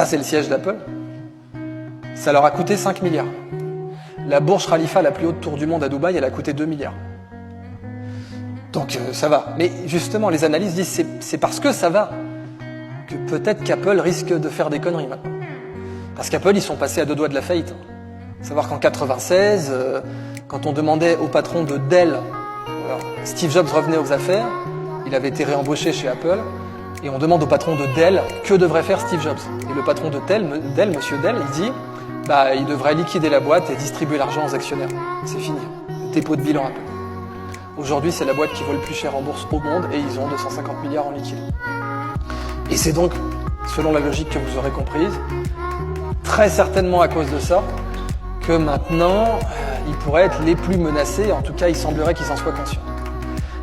Ça, c'est le siège d'Apple. Ça leur a coûté 5 milliards. La Burj Khalifa, la plus haute tour du monde à Dubaï, elle a coûté 2 milliards. Donc ça va. Mais justement, les analystes disent c'est parce que ça va que peut-être qu'Apple risque de faire des conneries maintenant. Parce qu'Apple, ils sont passés à 2 doigts de la faillite. Savoir qu'en 96, quand on demandait au patron de Dell, alors, Steve Jobs revenait aux affaires, il avait été réembauché chez Apple, et on demande au patron de Dell que devrait faire Steve Jobs. Et le patron de Dell, monsieur Dell, il dit il devrait liquider la boîte et distribuer l'argent aux actionnaires. C'est fini. Dépôt de bilan Apple. Aujourd'hui, c'est la boîte qui vaut le plus cher en bourse au monde et ils ont 250 milliards en liquide. Et c'est donc, selon la logique que vous aurez comprise, très certainement à cause de ça, que maintenant, ils pourraient être les plus menacés. En tout cas, il semblerait qu'ils en soient conscients.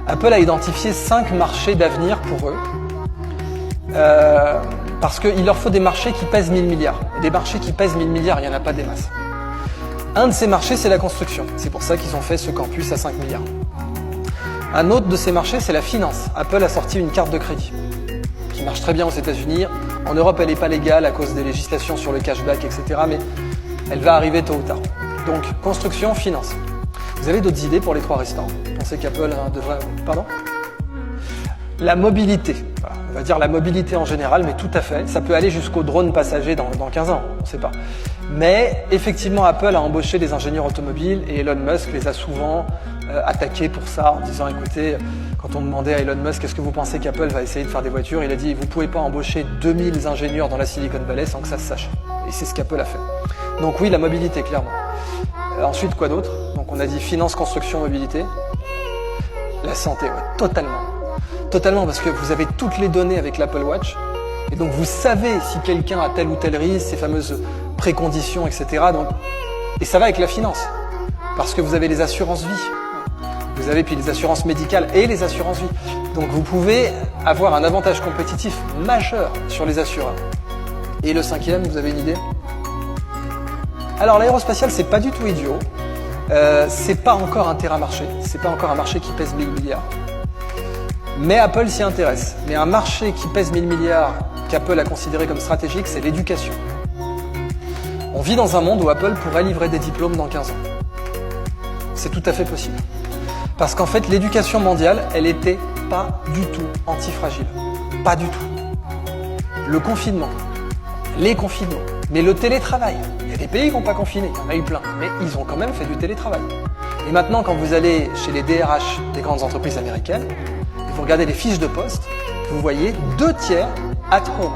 Apple a identifié 5 marchés d'avenir pour eux. Parce qu'il leur faut des marchés qui pèsent 1000 milliards. Et des marchés qui pèsent 1000 milliards, il n'y en a pas des masses. Un de ces marchés, c'est la construction. C'est pour ça qu'ils ont fait ce campus à 5 milliards. Un autre de ces marchés, c'est la finance. Apple a sorti une carte de crédit qui marche très bien aux États-Unis. En Europe, elle n'est pas légale à cause des législations sur le cashback, etc. Mais elle va arriver tôt ou tard. Donc, construction, finance. Vous avez d'autres idées pour les 3 restants? Vous pensez qu'Apple devrait... Pardon? La mobilité. Voilà. On va dire la mobilité en général, mais tout à fait. Ça peut aller jusqu'au drone passager dans 15 ans, on ne sait pas. Mais effectivement, Apple a embauché des ingénieurs automobiles et Elon Musk les a souvent attaqués pour ça en disant écoutez, quand on demandait à Elon Musk est-ce que vous pensez qu'Apple va essayer de faire des voitures, il a dit vous ne pouvez pas embaucher 2000 ingénieurs dans la Silicon Valley sans que ça se sache. Et c'est ce qu'Apple a fait. Donc oui, la mobilité, clairement. Ensuite, quoi d'autre? Donc on a dit finance, construction, mobilité. La santé, ouais, totalement. Totalement, parce que vous avez toutes les données avec l'Apple Watch. Et donc vous savez si quelqu'un a tel ou tel risque, ces fameuses préconditions, etc. Donc, et ça va avec la finance. Parce que vous avez les assurances vie. Vous avez puis les assurances médicales et les assurances vie. Donc vous pouvez avoir un avantage compétitif majeur sur les assureurs. Et le 5e, vous avez une idée? Alors l'aérospatiale, c'est pas du tout idiot. C'est pas encore un terrain marché. C'est pas encore un marché qui pèse 1000 milliards. Mais Apple s'y intéresse. Mais un marché qui pèse 1000 milliards, qu'Apple a considéré comme stratégique, c'est l'éducation. On vit dans un monde où Apple pourrait livrer des diplômes dans 15 ans. C'est tout à fait possible. Parce qu'en fait, l'éducation mondiale, elle était pas du tout antifragile. Pas du tout. Le confinement, les confinements, mais le télétravail. Il y a des pays qui n'ont pas confiné, il y en a eu plein, mais ils ont quand même fait du télétravail. Et maintenant, quand vous allez chez les DRH des grandes entreprises américaines, vous regardez les fiches de poste, vous voyez 2 tiers at home.